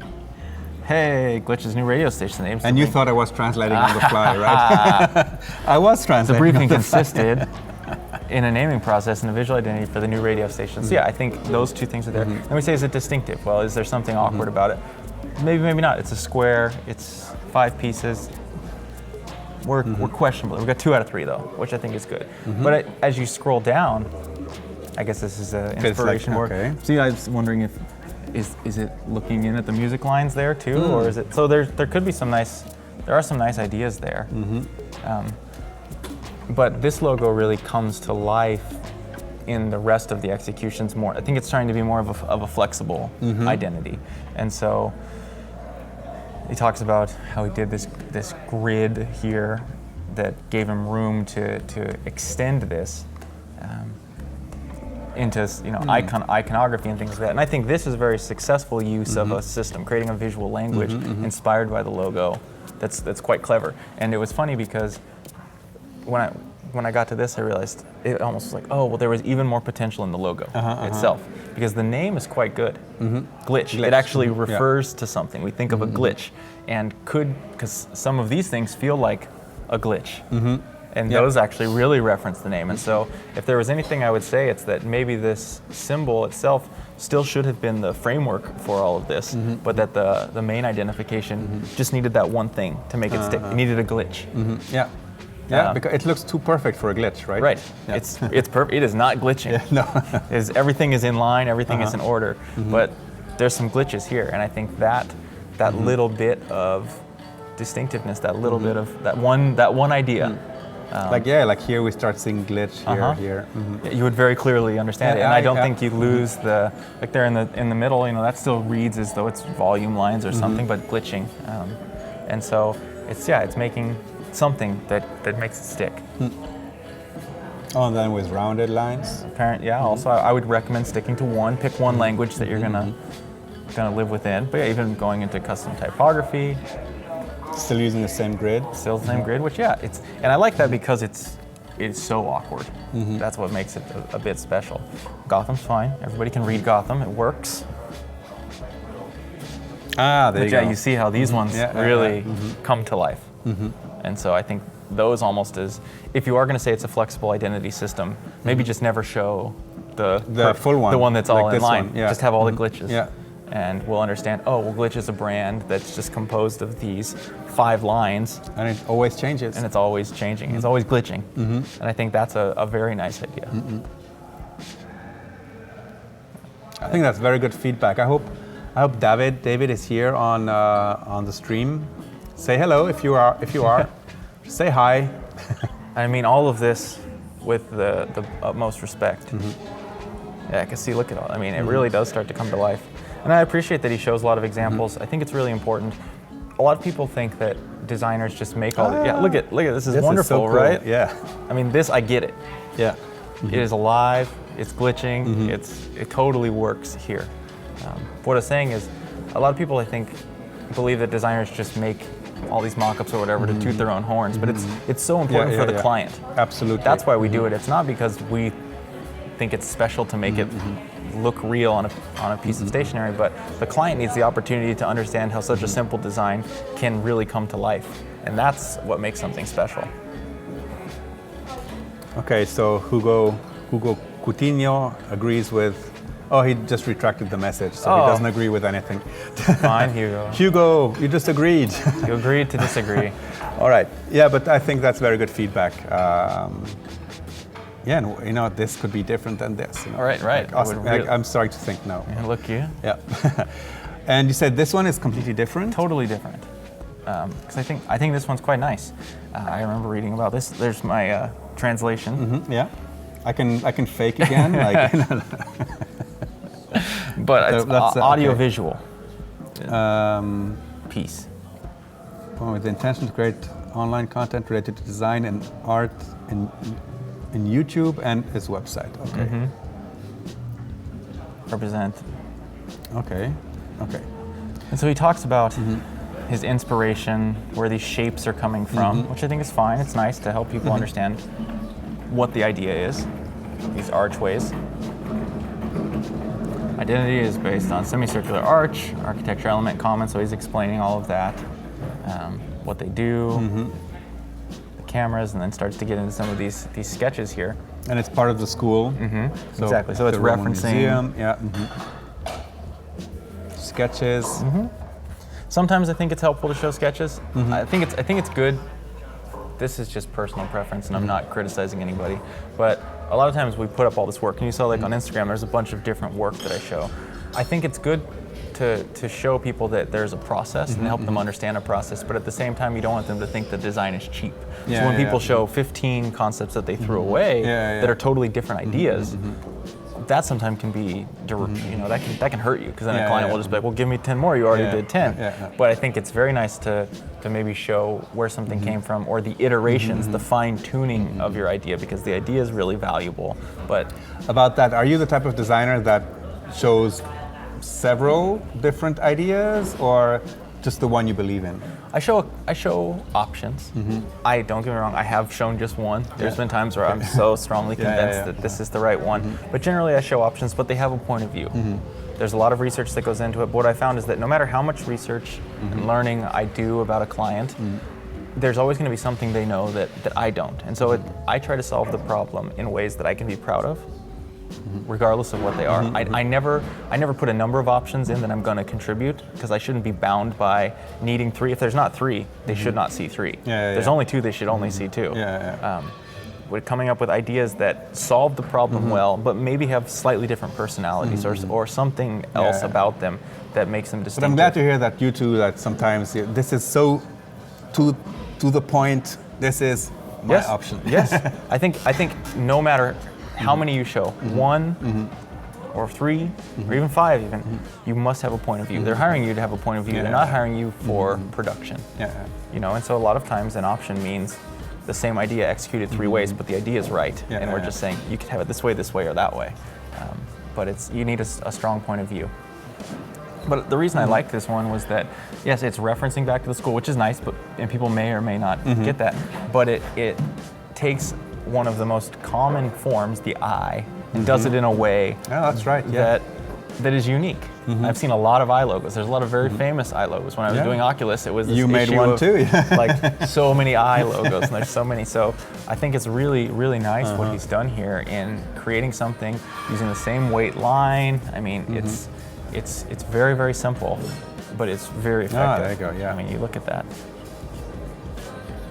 Hey, Glitch's new radio station name. And you thought I was translating on the fly, right? I was translating. The briefing consisted in a naming process and a visual identity for the new radio station. So yeah, I think those 2 things are there. And we say, is it distinctive? Well, is there something awkward about it? Maybe, maybe not. It's a square. It's 5 pieces. We're questionable. We've got 2 out of 3 though, which I think is good. But as you scroll down, I guess this is an inspiration work. Okay. See, I was wondering if is it looking in at the music lines there too, or is it? So there could be there are some nice ideas there. But this logo really comes to life in the rest of the executions more. I think it's trying to be more of a flexible identity, and so he talks about how he did this grid here that gave him room to extend this. Into iconography and things like that. And I think this is a very successful use of a system, creating a visual language inspired by the logo that's quite clever. And it was funny because when I got to this, I realized it almost was like, oh, well, there was even more potential in the logo itself, because the name is quite good. Glitch. It actually refers to something. We think of a glitch, and because some of these things feel like a glitch. And those actually really reference the name. And so if there was anything I would say, it's that maybe this symbol itself still should have been the framework for all of this, but that the main identification just needed that one thing to make it stick. It needed a glitch. Yeah, because it looks too perfect for a glitch, right? Right. Yeah. It's perfect. It is not glitching. Everything is in line, everything is in order, but there's some glitches here, and I think that little bit of distinctiveness, that little bit of that one idea. Like here we start seeing glitch here. Yeah, you would very clearly understand it, and I don't think you lose like there in the middle. You know, that still reads as though it's volume lines or something, but glitching. And so it's making something that makes it stick. Oh, and then with rounded lines. Also I would recommend sticking to one. Pick one language that you're gonna live within. But yeah, even going into custom typography. Still using the same grid. Still the same grid, which and I like that because it's so awkward. That's what makes it a bit special. Gotham's fine. Everybody can read Gotham. It works. There you go. You see how these ones really come to life. And so I think those almost is, if you are going to say it's a flexible identity system, maybe just never show the full one, the one that's all like in line. One. Yeah. Just have all the glitches. Yeah. And we'll understand, oh, well, Glitch is a brand that's just composed of these 5 lines. And it always changes. And it's always changing. It's always glitching. And I think that's a very nice idea. I think that's very good feedback. I hope David is here on the stream. Say hello if you are. Say hi. I mean, all of this with the utmost respect. Yeah, I can see, look at all. I mean, it really does start to come to life. And I appreciate that he shows a lot of examples. I think it's really important. A lot of people think that designers just make all the, look at this is wonderful, is so cool. Right? Yeah. I mean, this, I get it. Yeah. It is alive, it's glitching, it totally works here. What I was saying is, a lot of people, I think, believe that designers just make all these mock-ups or whatever to toot their own horns, but it's so important for the client. Absolutely. That's why we do it. It's not because we think it's special to make it look real on a piece of stationery, but the client needs the opportunity to understand how such a simple design can really come to life, and that's what makes something special. Okay, so Hugo Coutinho agrees with. Oh, he just retracted the message, so he doesn't agree with anything. Fine, Hugo. Hugo, you just agreed. You agreed to disagree. All right. Yeah, but I think that's very good feedback. Yeah, and, this could be different than this. Right. Like, awesome. I'm starting to think no. Yeah, look, you. Yeah. And you said this one is completely different? Totally different. Because I think this one's quite nice. I remember reading about this. There's my translation. Yeah. I can fake again. Like. But it's audio-visual piece. With the intention to create online content related to design and art in YouTube and his website. Okay. Represent. Okay. And so he talks about his inspiration, where these shapes are coming from, which I think is fine. It's nice to help people understand what the idea is. These archways. Identity is based on semicircular arch, architecture element common, so he's explaining all of that, what they do, the cameras, and then starts to get into some of these sketches here. And it's part of the school. So exactly, so it's referencing. Museum, sketches. Sometimes I think it's helpful to show sketches. I think it's good. This is just personal preference, and I'm not criticizing anybody, but a lot of times we put up all this work, and you saw like on Instagram, there's a bunch of different work that I show. I think it's good to show people that there's a process and help them understand a process, but at the same time, you don't want them to think that design is cheap. So when people show 15 concepts that they threw away that are totally different ideas, that sometimes can be, that can hurt you, because then a client will just be like, well, give me 10 more, you already did 10. But I think it's very nice to maybe show where something came from, or the iterations, the fine-tuning of your idea, because the idea is really valuable. But about that, are you the type of designer that shows several different ideas, or just the one you believe in? I show options. I don't get me wrong, I have shown just one. There's been times where I'm so strongly convinced that this is the right one. But generally I show options, but they have a point of view. There's a lot of research that goes into it, but what I found is that no matter how much research and learning I do about a client, there's always going to be something they know that I don't. And so I try to solve the problem in ways that I can be proud of, regardless of what they are. I never put a number of options in that I'm going to contribute, because I shouldn't be bound by needing 3. If there's not 3, they should not see 3. There's only 2, they should only see 2. We're coming up with ideas that solve the problem well, but maybe have slightly different personalities or something else about them that makes them distinctive. But I'm glad to hear that you too, that sometimes this is so to the point, this is my option. I think no matter how many you show, 1 or 3 or even 5 even, you must have a point of view. They're hiring you to have a point of view. They're not hiring you for production. And so a lot of times an option means the same idea executed 3 ways, but the idea is right. And we're just saying you could have it this way, or that way. But you need a strong point of view. But the reason I liked this one was that, yes, it's referencing back to the school, which is nice, and people may or may not get that. But it takes one of the most common forms, the eye, and does it in a way that is unique. I've seen a lot of eye logos. There's a lot of very famous eye logos. When I was doing Oculus, it was this You made issue one of, too. like so many eye logos, and there's so many. So I think it's really, really nice what he's done here in creating something using the same weight line. I mean, it's very, very simple, but it's very effective. There you go. I mean, you look at that.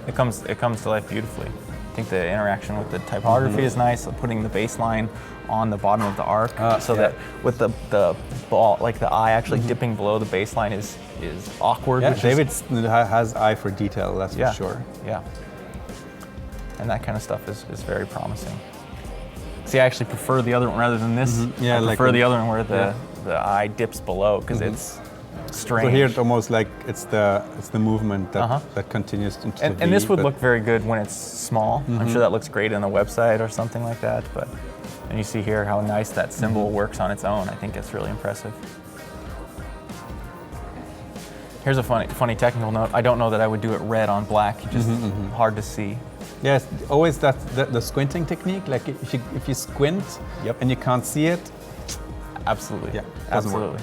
It comes to life beautifully. I think the interaction with the typography is nice, putting the baseline on the bottom of the arc, so that with the ball, like the eye actually dipping below the baseline is awkward. Yeah, David has eye for detail, that's for sure. Yeah. And that kind of stuff is very promising. See, I actually prefer the other one rather than this. I prefer the other one where the eye dips below, because it's strange. So here it's almost like it's the movement that continues into the V. And this would look very good when it's small. I'm sure that looks great on a website or something like that. And you see here how nice that symbol works on its own. I think it's really impressive. Here's a funny technical note. I don't know that I would do it red on black. Just hard to see. Yes, always that the squinting technique. Like if you squint and you can't see it. Absolutely. Yeah, absolutely.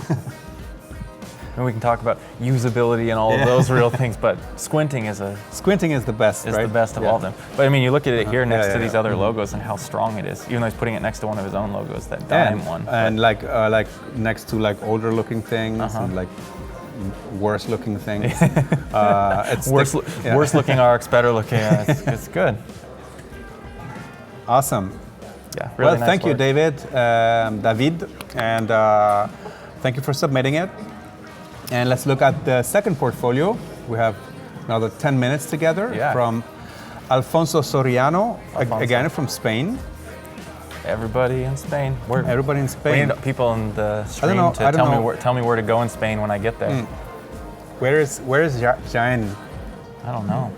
And we can talk about usability and all of those real things, but squinting is the best. Is right? the best of all of them. But I mean, you look at it here next to these other logos and how strong it is. Even though he's putting it next to one of his own logos, that dime one. And like next to like older looking things and like worse looking things. It's worse looking arcs, better looking. It's good. Awesome. Yeah. Really Well, nice thank you, work. David, and thank you for submitting it. And let's look at the second portfolio. We have another 10 minutes together from Alfonso Soriano, again from Spain. Everybody in Spain. Everybody in Spain. We need people in the stream to tell me where to go in Spain when I get there. Where is Jaén? I don't know.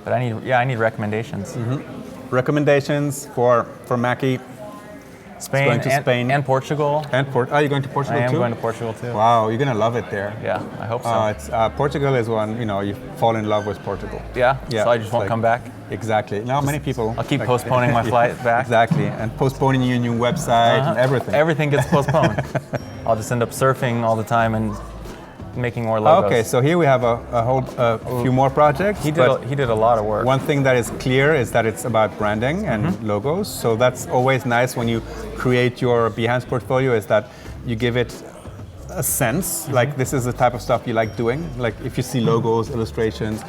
But I need recommendations. Recommendations for Mackey. Spain, going to Spain and Portugal. Are you going to Portugal too? I am going to Portugal too. Wow, you're gonna love it there. Yeah, I hope so. Portugal is one, you fall in love with Portugal. Yeah? So I just won't come back? Exactly. Now many people. I'll keep postponing my flight back. Exactly, and postponing your new website and everything. Everything gets postponed. I'll just end up surfing all the time and making more logos. Okay, so here we have a few more projects. He did a lot of work. One thing that is clear is that it's about branding and logos. So that's always nice when you create your Behance portfolio, is that you give it a sense, like this is the type of stuff you like doing. Like if you see logos, illustrations,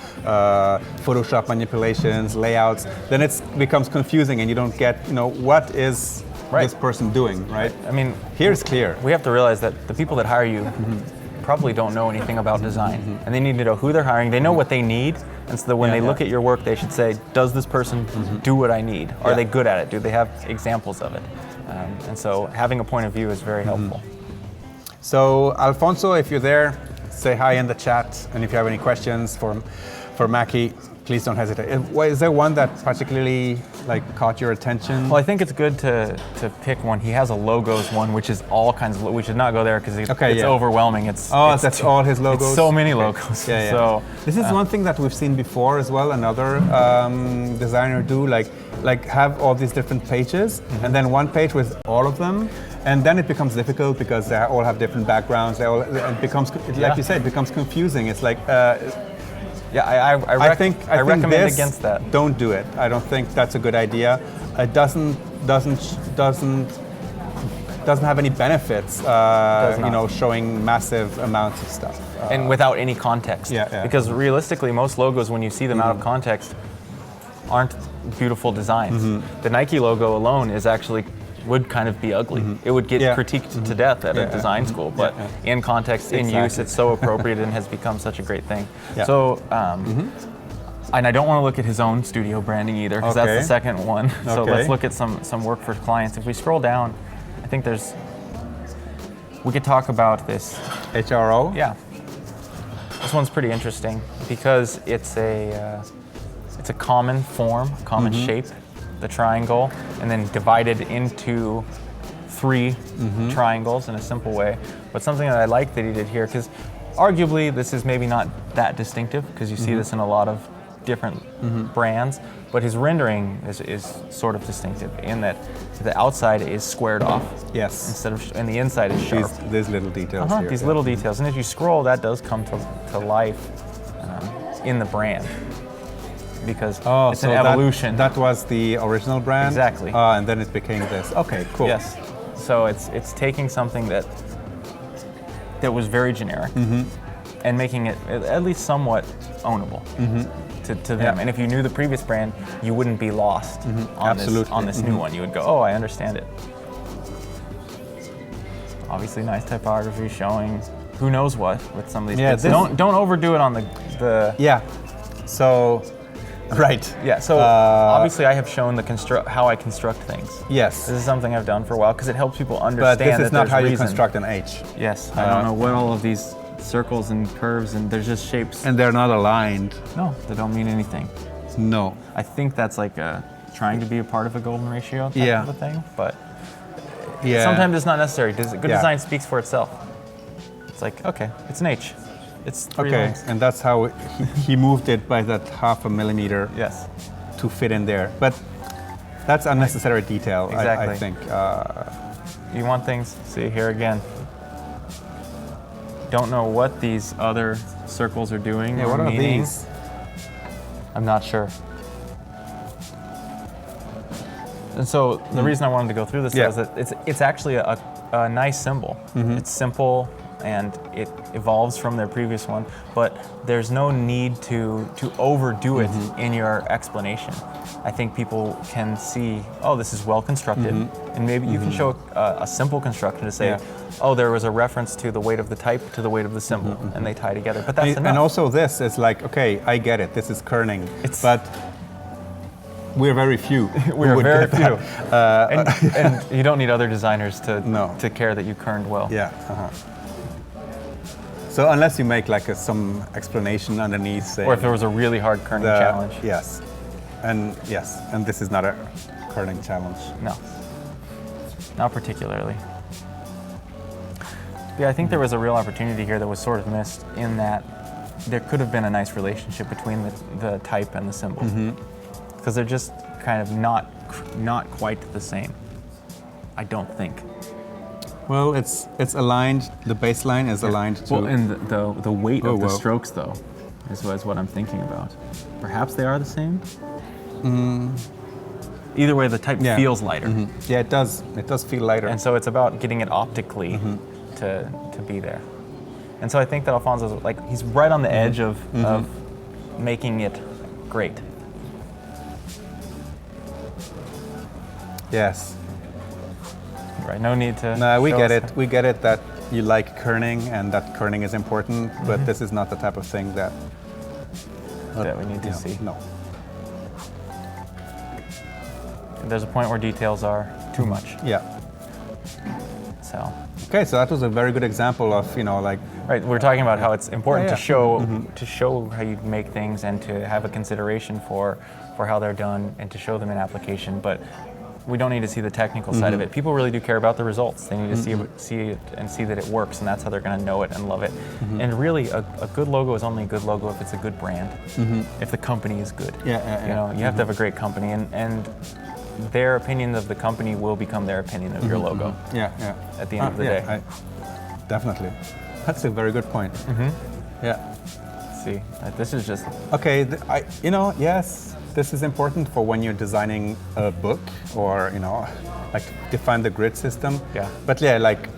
Photoshop manipulations, layouts, then it becomes confusing and you don't get, what is this person doing, right? I mean, here it's clear. We have to realize that the people that hire you probably don't know anything about design, and they need to know who they're hiring. They know what they need, and so that when they look at your work, they should say, does this person do what I need? Are they good at it? Do they have examples of it? And so having a point of view is very helpful. So Alfonso, if you're there, say hi in the chat, and if you have any questions for Mackey, please don't hesitate. Is there one that particularly caught your attention? Well, I think it's good to pick one. He has a logos one, which is all kinds of. We should not go there because it's overwhelming. That's all his logos. It's so many logos. So this is one thing that we've seen before as well. Another designer do like have all these different pages, and then one page with all of them. And then it becomes difficult because they all have different backgrounds. It becomes, like you said, it becomes confusing. It's like. I think recommend against that. Don't do it. I don't think that's a good idea. It doesn't have any benefits. Showing massive amounts of stuff. And without any context. Because realistically, most logos, when you see them out of context, aren't beautiful designs. The Nike logo alone would kind of be ugly. It would get critiqued to death at a design school, but in context, in use, it's so appropriate and has become such a great thing. So, and I don't want to look at his own studio branding either, because that's the second one. So let's look at some work for clients. If we scroll down, I think we could talk about this. HRO? Yeah. This one's pretty interesting because it's a common form, common shape, the triangle, and then divided into 3 triangles in a simple way. But something that I like that he did here, because arguably this is maybe not that distinctive, because you see this in a lot of different brands, but his rendering is sort of distinctive in that the outside is squared off. Yes. And the inside is sharp. These little details here. These little details. And if you scroll, that does come to life in the brand. Because it's an evolution. That was the original brand? Exactly. And then it became this. Okay, cool. Yes. So it's taking something that was very generic and making it at least somewhat ownable to them. And if you knew the previous brand, you wouldn't be lost on this new one. You would go, oh, I understand it. Obviously, nice typography showing who knows what with some of these bits. Don't overdo it on the So. Right. Yeah. So obviously, I have shown how I construct things. Yes. This is something I've done for a while because it helps people understand. But this is not how you reason. construct an H. Yes. I don't know what all of these circles and curves and they're just shapes. And they're not aligned. No, they don't mean anything. No. I think that's like trying to be a part of a golden ratio type of a thing, but sometimes it's not necessary. Good design speaks for itself. It's like, okay, it's an H. It's 3 Okay, lines. and that's how he moved it by that 0.5 millimeter Yes. to fit in there. But that's unnecessary detail, Exactly. I think. You want things, see here again. Don't know what these other circles are doing Yeah, or what are meaning. these? I'm not sure. And so the reason I wanted to go through this Yeah. is that it's actually a nice symbol. It's simple and it evolves from their previous one, but there's no need to overdo it in your explanation. I think people can see, oh, this is well constructed, and maybe you can show a simple construction to say, Yeah. oh, there was a reference to the weight of the type to the weight of the symbol, and they tie together. But that's enough. And also this is like, okay, I get it, this is kerning, but we're very few. We're very few. few. And you don't need other designers No. to care that you kerned well. Yeah. So unless you make like some explanation underneath, saying Or if there was a really hard kerning challenge. Yes, and this is not a kerning challenge. No, not particularly. Yeah, I think there was a real opportunity here that was sort of missed in that there could have been a nice relationship between the type and the symbol. Because they're just kind of not quite the same, I don't think. Well, it's aligned. The baseline is aligned to. Well, and the weight of the well. strokes, though, is what I'm thinking about. Perhaps they are the same. Either way, the type feels lighter, Yeah, it does. It does feel lighter. and so it's about getting it optically to be there. And so I think that Alfonso's like he's right on the edge of making it great. Yes. Right, no need to. No, we show get us it. We get it that you like kerning and that kerning is important, but this is not the type of thing that we need to see. No. There's a point where details are too much. Yeah. So, Okay, so that was a very good example of like. right, we're talking about how it's important Yeah, yeah. to show how you make things and to have a consideration for how they're done and to show them in application, but we don't need to see the technical side of it. People really do care about the results. They need to see it and see that it works, and that's how they're going to know it and love it. And really, a good logo is only a good logo if it's a good brand, if the company is good. Yeah. You know, you have to have a great company, and their opinion of the company will become their opinion of your logo. Yeah. At the end of the day. Definitely. That's a very good point. Yeah. See, this is just Okay, yes, this is important for when you're designing a book or, like define the grid system. Yeah. But yeah, like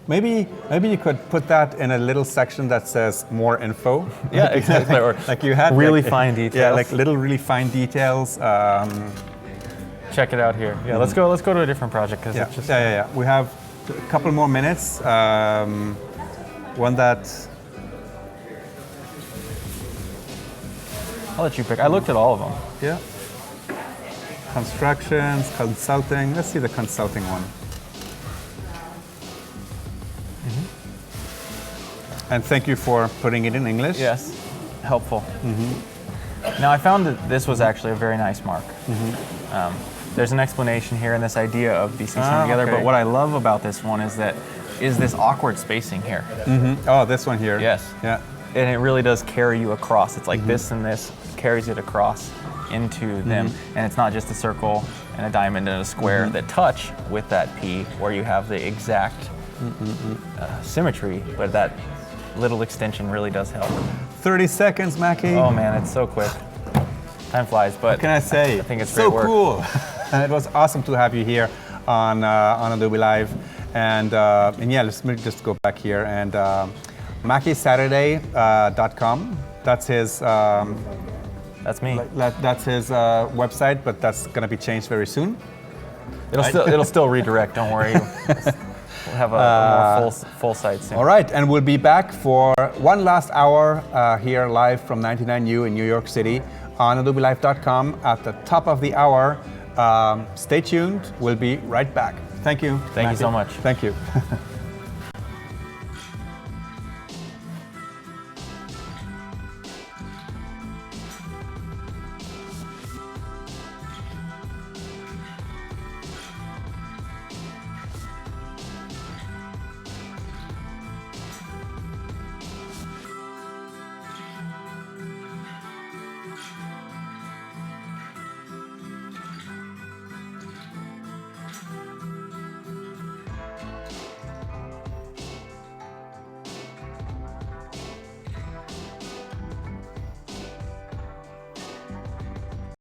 maybe you could put that in a little section that says more info. Yeah, exactly. Or like you had really like, fine details. Yeah, like little really fine details. check it out here. Yeah, let's go to a different project because it's just Yeah. We have a couple more minutes. One that. I'll let you pick. I looked at all of them. Yeah. Constructions, consulting. Let's see the consulting one. And thank you for putting it in English. Yes, helpful. Now I found that this was actually a very nice mark. There's an explanation here and this idea of these things coming together, okay. but what I love about this one is this awkward spacing here. Oh, this one here. Yes. Yeah. And it really does carry you across. It's like this and this carries it across into them, and it's not just a circle and a diamond and a square that touch with that P where you have the exact symmetry, but that little extension really does help. 30 seconds, Mackey. Oh man, it's so quick. Time flies, but What can I say? I think it's so great work. cool. And it was awesome to have you here on Adobe Live. And yeah, let me just go back here and MackeySaturday.com. That's his. That's me. That's his website, but that's going to be changed very soon. It'll still redirect. Don't worry. We'll have a more full site soon. All right, and we'll be back for one last hour here live from 99U in New York City on AdobeLive.com at the top of the hour. Stay tuned. We'll be right back. Thank you. Thank you so much. Thank you.